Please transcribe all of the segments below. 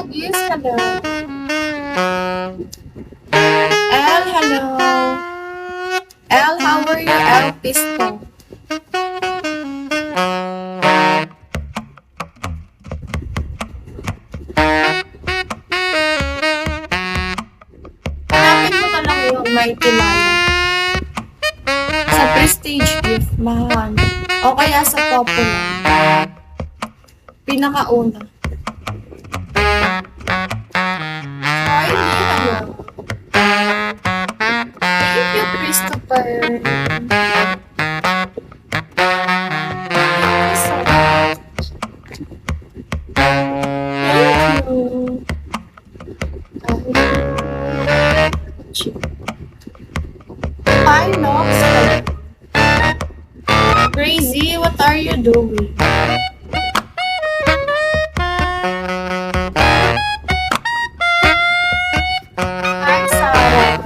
Agis, hello. El, hello. El, how are you? El Pisto. Hanapin mo na lang yung Mighty Lion. Sa Prestige Gift, mahal. O kaya sa Popular. Pinakauna. Ay, hindi hello. Thank you, Christopher. Thank you. Hi, Nox. Crazy, what are you doing? Hi, Sarah.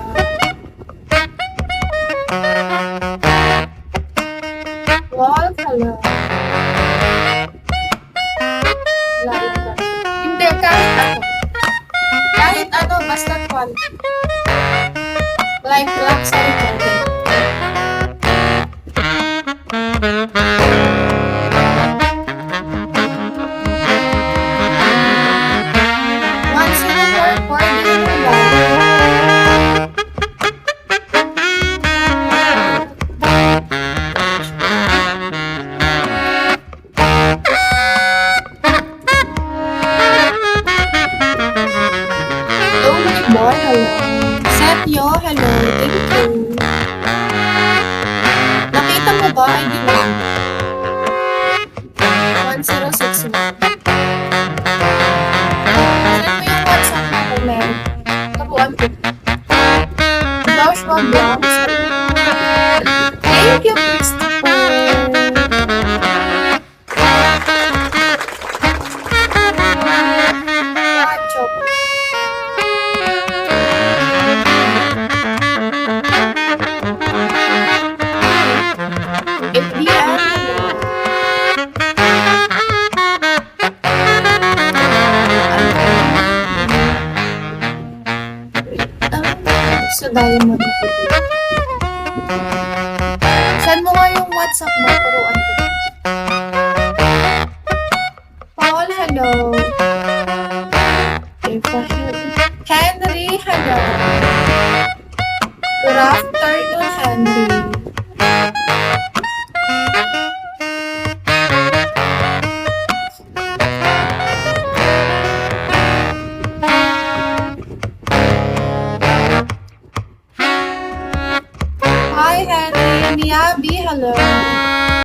Wow, hello. Hindi, kahit ano. Kahit ano, basta quality. Like luxury content. Once in a while, for oh my boy, hello. Setyo, hello. Thank you. Nakita mo ba? Ay, di ba? 1061. Send mo yung WhatsApp na comment. Tapuan ko. Joshua Bronx. Thank you, Christopher. Wachop. So, diamond na po. Send mo nga yung WhatsApp mo, turuan ko. Paul, hello. Henry, hello. Good afternoon, Henry. Hi, Henry. Miyabi, hello.